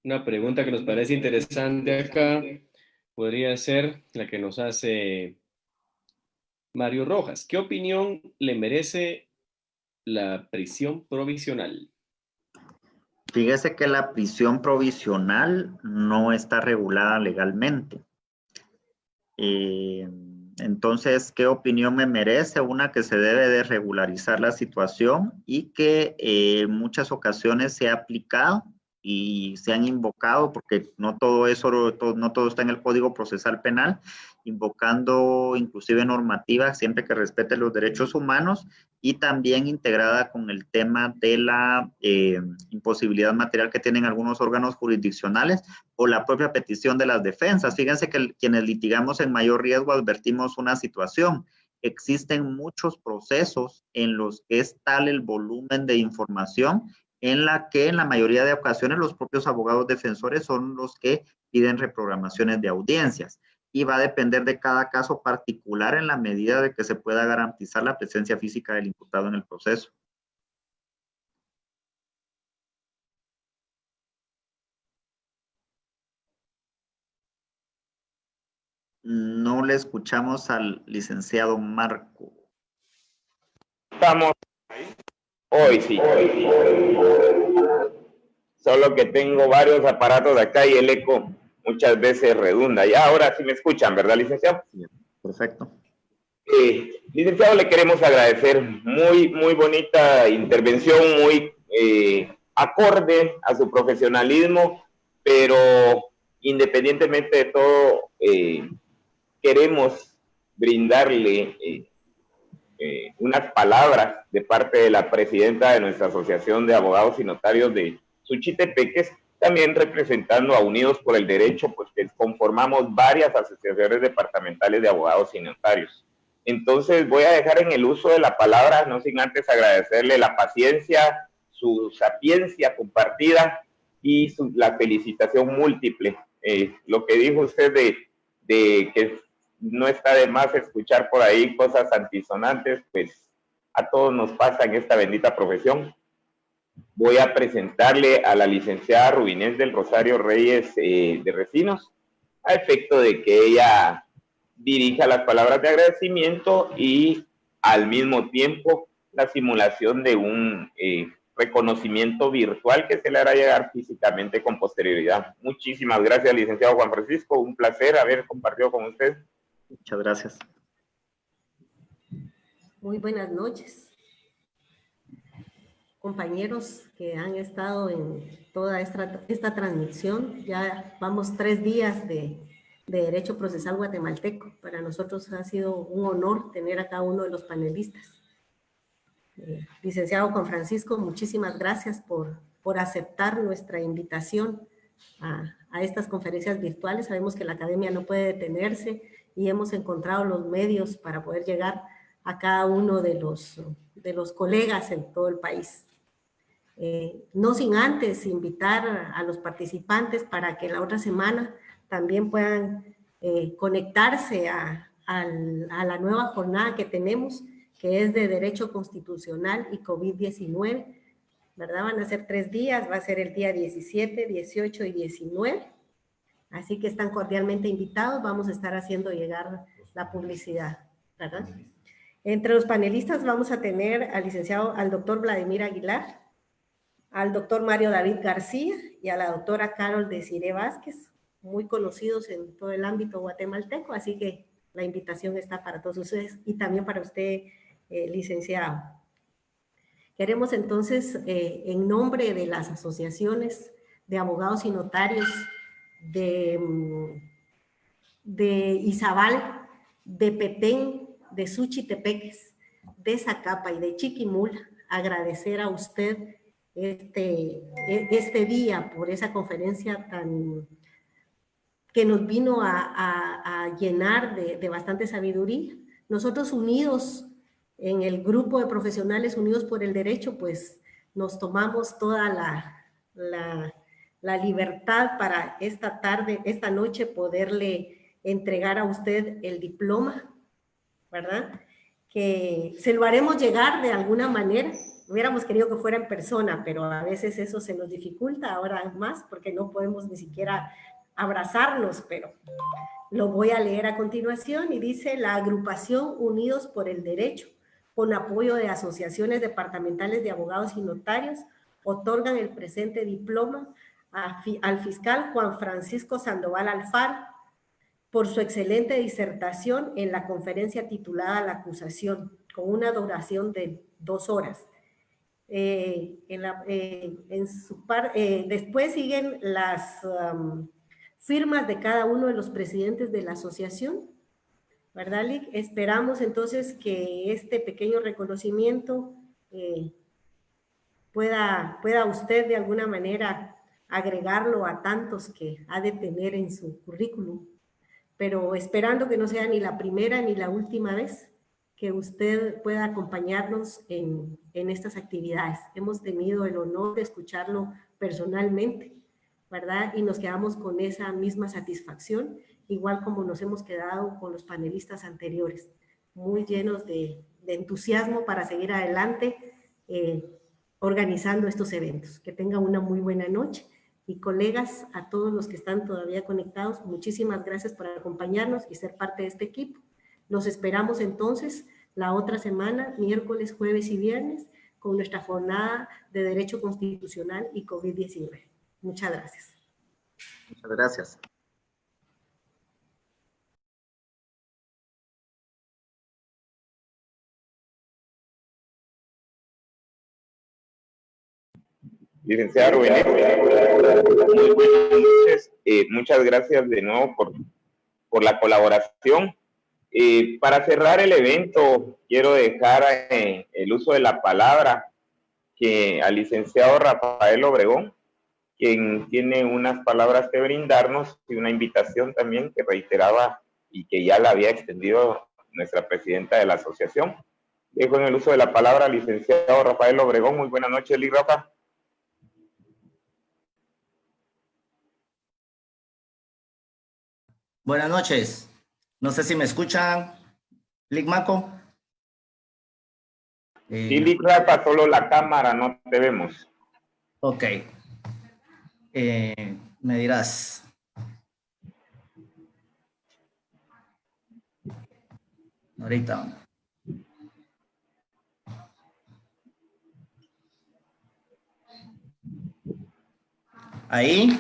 C: Una pregunta que nos parece interesante acá podría ser la que nos hace Mario Rojas. ¿Qué opinión le merece la prisión provisional?
B: Fíjese que la prisión provisional no está regulada legalmente. Entonces, ¿qué opinión me merece? Una, que se debe de regularizar la situación y que en muchas ocasiones se ha aplicado y se han invocado, porque no todo eso, no todo está en el Código Procesal Penal, invocando inclusive normativas siempre que respete los derechos humanos y también integrada con el tema de la imposibilidad material que tienen algunos órganos jurisdiccionales o la propia petición de las defensas. Fíjense que quienes litigamos en mayor riesgo advertimos una situación. Existen muchos procesos en los que es tal el volumen de información en la que en la mayoría de ocasiones los propios abogados defensores son los que piden reprogramaciones de audiencias. Y va a depender de cada caso particular en la medida de que se pueda garantizar la presencia física del imputado en el proceso. No le escuchamos al licenciado Marco.
D: Estamos hoy sí. Solo que tengo varios aparatos acá y el eco muchas veces redunda. Ya ahora sí me escuchan, ¿verdad, licenciado?
B: Perfecto.
D: Licenciado, le queremos agradecer. Muy bonita intervención, muy acorde a su profesionalismo, pero independientemente de todo, queremos brindarle unas palabras de parte de la presidenta de nuestra Asociación de Abogados y Notarios de Suchitepeques, también representando a Unidos por el Derecho, pues que conformamos varias asociaciones departamentales de abogados y notarios. Entonces voy a dejar en el uso de la palabra, no sin antes agradecerle la paciencia, su sapiencia compartida y la felicitación múltiple. Lo que dijo usted de que no está de más escuchar por ahí cosas antisonantes, pues a todos nos pasa en esta bendita profesión. Voy a presentarle a la licenciada Rubinés del Rosario Reyes de Recinos, a efecto de que ella dirija las palabras de agradecimiento y al mismo tiempo la simulación de un reconocimiento virtual que se le hará llegar físicamente con posterioridad. Muchísimas gracias, licenciado Juan Francisco. Un placer haber compartido con usted.
B: Muchas gracias.
E: Muy buenas noches, compañeros que han estado en toda esta transmisión. Ya vamos 3 días de Derecho Procesal Guatemalteco. Para nosotros ha sido un honor tener a cada uno de los panelistas. Licenciado Juan Francisco, muchísimas gracias por aceptar nuestra invitación a estas conferencias virtuales. Sabemos que la academia no puede detenerse y hemos encontrado los medios para poder llegar a cada uno de los colegas en todo el país. No sin antes invitar a los participantes para que la otra semana también puedan conectarse a la nueva jornada que tenemos, que es de Derecho Constitucional y COVID-19, ¿verdad? Van a ser 3 días, va a ser el día 17, 18 y 19. Así que están cordialmente invitados, vamos a estar haciendo llegar la publicidad, ¿verdad? Entre los panelistas vamos a tener al doctor Vladimir Aguilar, al doctor Mario David García y a la doctora Carol Desiree Vázquez, muy conocidos en todo el ámbito guatemalteco, así que la invitación está para todos ustedes y también para usted, licenciado. Queremos entonces, en nombre de las asociaciones de abogados y notarios de Izabal, de Petén, de Suchitepeques, de Zacapa y de Chiquimula, agradecer a usted este día por esa conferencia que nos vino a llenar de bastante sabiduría. Nosotros unidos en el grupo de profesionales unidos por el derecho, pues nos tomamos toda la libertad para esta tarde, esta noche, poderle entregar a usted el diploma, ¿verdad? Que se lo haremos llegar de alguna manera. Hubiéramos querido que fuera en persona, pero a veces eso se nos dificulta ahora más porque no podemos ni siquiera abrazarnos, pero lo voy a leer a continuación y dice: la agrupación Unidos por el Derecho, con apoyo de asociaciones departamentales de abogados y notarios, otorgan el presente diploma al fiscal Juan Francisco Sandoval Alfaro por su excelente disertación en la conferencia titulada La acusación, con una duración de 2 horas. Después siguen las firmas de cada uno de los presidentes de la asociación, ¿verdad, Lic? Esperamos entonces que este pequeño reconocimiento pueda usted de alguna manera agregarlo a tantos que ha de tener en su currículum, pero esperando que no sea ni la primera ni la última vez que usted pueda acompañarnos en estas actividades. Hemos tenido el honor de escucharlo personalmente, ¿verdad? Y nos quedamos con esa misma satisfacción, igual como nos hemos quedado con los panelistas anteriores, muy llenos de entusiasmo para seguir adelante organizando estos eventos. Que tenga una muy buena noche. Y colegas, a todos los que están todavía conectados, muchísimas gracias por acompañarnos y ser parte de este equipo. Los esperamos entonces la otra semana, miércoles, jueves y viernes, con nuestra jornada de Derecho Constitucional y COVID-19. Muchas gracias.
B: Muchas gracias.
D: Licenciada Rubén, muy buenas noches. Muchas gracias de nuevo por la colaboración. Para cerrar el evento, quiero dejar el uso de la palabra al licenciado Rafael Obregón, quien tiene unas palabras que brindarnos y una invitación también que reiteraba y que ya la había extendido nuestra presidenta de la asociación. Dejo en el uso de la palabra al licenciado Rafael Obregón. Muy buenas noches, Rafa.
F: Buenas noches. No sé si me escuchan, Lic Maco.
D: Sí, Lic Rafa, solo la cámara, no te vemos.
F: Ok. Me dirás. Ahorita. Ahí.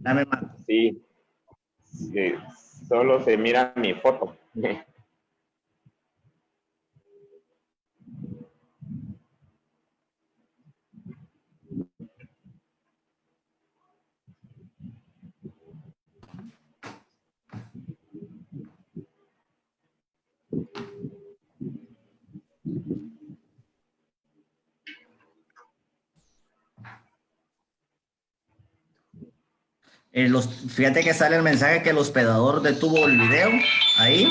F: Dame más.
D: Sí. Sí, solo se mira mi foto.
F: Fíjate que sale el mensaje que el hospedador detuvo el video. Ahí.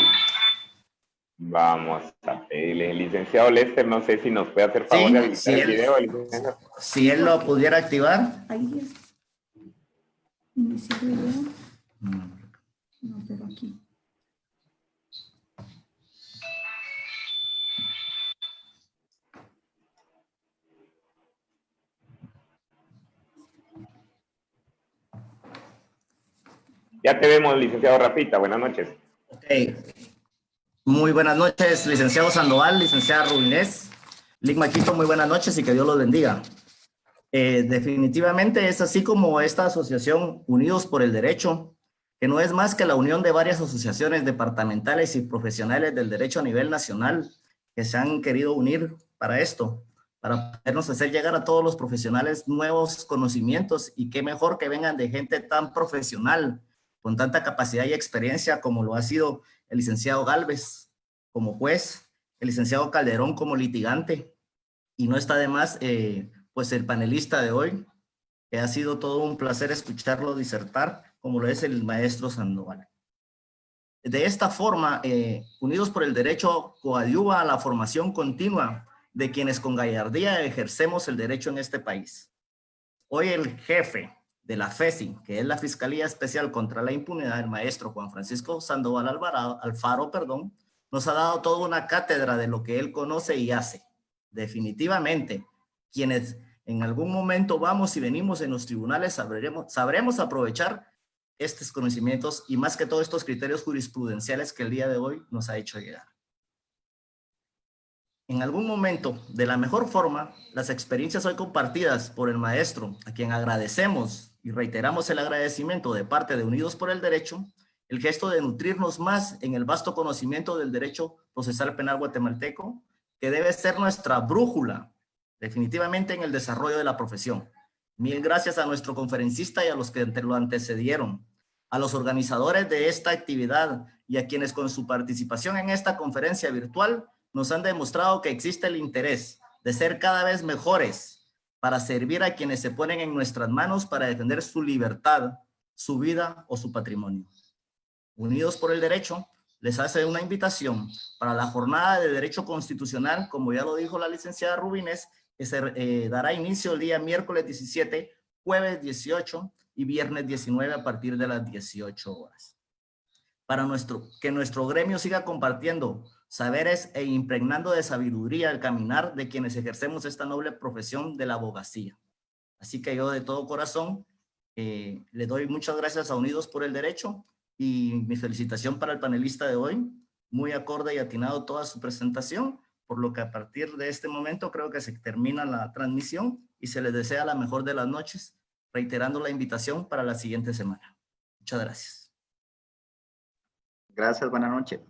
D: Vamos a pedirle, licenciado Lester, no sé si nos puede hacer favor de habilitar el video.
F: Si él lo pudiera activar.
G: Ahí es. Inicio video. No, pero aquí.
D: Ya te vemos, licenciado Rafita. Buenas noches.
F: Ok. Muy buenas noches, licenciado Sandoval, licenciada Rubinés. Lic Maquito, muy buenas noches y que Dios los bendiga. Definitivamente es así como esta asociación Unidos por el Derecho, que no es más que la unión de varias asociaciones departamentales y profesionales del derecho a nivel nacional que se han querido unir para esto, para podernos hacer llegar a todos los profesionales nuevos conocimientos, y qué mejor que vengan de gente tan profesional, con tanta capacidad y experiencia como lo ha sido el licenciado Galvez como juez, el licenciado Calderón como litigante, y no está de más pues el panelista de hoy, que ha sido todo un placer escucharlo disertar, como lo es el maestro Sandoval. De esta forma, Unidos por el Derecho coadyuva a la formación continua de quienes con gallardía ejercemos el derecho en este país. Hoy el jefe de la FESI, que es la Fiscalía Especial contra la Impunidad, el maestro Juan Francisco Sandoval Alfaro, nos ha dado toda una cátedra de lo que él conoce y hace. Definitivamente, quienes en algún momento vamos y venimos en los tribunales sabremos aprovechar estos conocimientos y más que todo estos criterios jurisprudenciales que el día de hoy nos ha hecho llegar. En algún momento, de la mejor forma, las experiencias hoy compartidas por el maestro, a quien agradecemos y reiteramos el agradecimiento de parte de Unidos por el Derecho, el gesto de nutrirnos más en el vasto conocimiento del derecho procesal penal guatemalteco, que debe ser nuestra brújula, definitivamente en el desarrollo de la profesión. Mil gracias a nuestro conferencista y a los que lo antecedieron, a los organizadores de esta actividad y a quienes con su participación en esta conferencia virtual nos han demostrado que existe el interés de ser cada vez mejores para servir a quienes se ponen en nuestras manos para defender su libertad, su vida o su patrimonio. Unidos por el Derecho les hace una invitación para la jornada de Derecho Constitucional, como ya lo dijo la licenciada Rubínez, que se dará inicio el día miércoles 17, jueves 18 y viernes 19 a partir de las 18 horas. Para que nuestro gremio siga compartiendo saberes e impregnando de sabiduría el caminar de quienes ejercemos esta noble profesión de la abogacía. Así que yo de todo corazón le doy muchas gracias a Unidos por el Derecho y mi felicitación para el panelista de hoy, muy acorde y atinado toda su presentación, por lo que a partir de este momento creo que se termina la transmisión y se les desea la mejor de las noches, reiterando la invitación para la siguiente semana. Muchas gracias.
B: Gracias, buenas noches.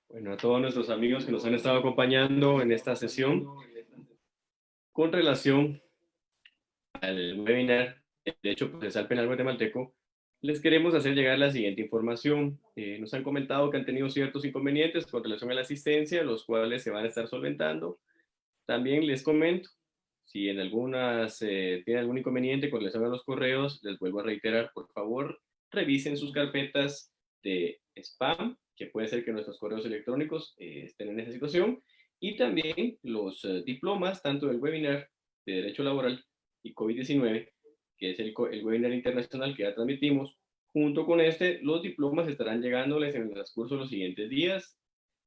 C: Bueno, a todos nuestros amigos que nos han estado acompañando en esta sesión, con relación al webinar de Derecho Procesal Penal Guatemalteco, les queremos hacer llegar la siguiente información. Nos han comentado que han tenido ciertos inconvenientes con relación a la asistencia, los cuales se van a estar solventando. También les comento, si en algunas tienen algún inconveniente con relación a los correos, les vuelvo a reiterar, por favor, revisen sus carpetas de spam, que puede ser que nuestros correos electrónicos estén en esa situación, y también los diplomas, tanto del webinar de Derecho Laboral y COVID-19, que es el webinar internacional que ya transmitimos. Junto con los diplomas estarán llegándoles en el transcurso de los siguientes días.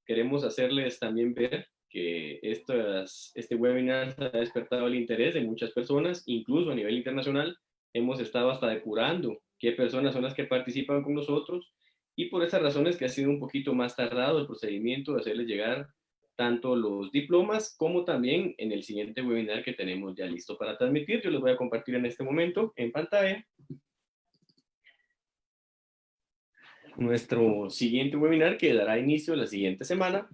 C: Queremos hacerles también ver que este webinar ha despertado el interés de muchas personas, incluso a nivel internacional. Hemos estado hasta depurando qué personas son las que participan con nosotros, y por esas razones que ha sido un poquito más tardado el procedimiento de hacerles llegar tanto los diplomas como también en el siguiente webinar que tenemos ya listo para transmitir. Yo les voy a compartir en este momento en pantalla nuestro siguiente webinar, que dará inicio la siguiente semana.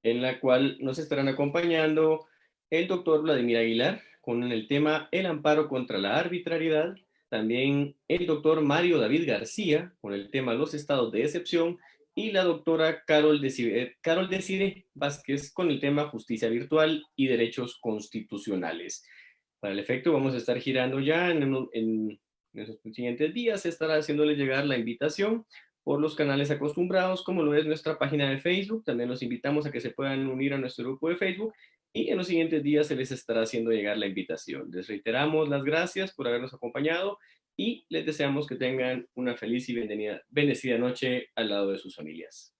C: En la cual nos estarán acompañando el doctor Vladimir Aguilar con el tema El amparo contra la arbitrariedad. También el doctor Mario David García con el tema Los estados de excepción. Y la doctora Carol Desiree Vázquez con el tema Justicia virtual y derechos constitucionales. Para el efecto vamos a estar girando ya en esos siguientes días. Se estará haciéndoles llegar la invitación por los canales acostumbrados, como lo es nuestra página de Facebook. También los invitamos a que se puedan unir a nuestro grupo de Facebook, y en los siguientes días se les estará haciendo llegar la invitación. Les reiteramos las gracias por habernos acompañado y les deseamos que tengan una feliz y bendecida noche al lado de sus familias.